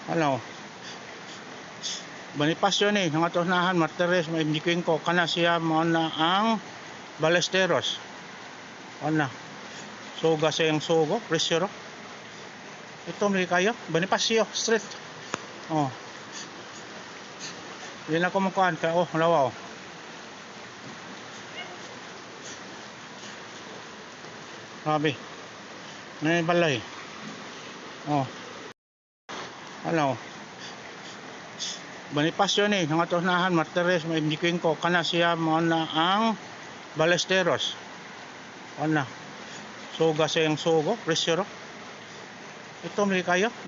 Ano, Bonifacio ni nga tonahan Martires may indikwin ko kana siya mo na ang Balesteros. Ana. Suga sa yung sugo, presyo. Ito may kayo, Bonifacio Street. Oh. Yan ako mukuhan ka. Oh, lawa oh. Sabi. May balay. Oh. Ano, Bonifacio ni nga tonahan Martires may indikwin ko kana siya mo na ang Balesteros. Ana. Suga sa yung sugo, presyo. Ito may kayo.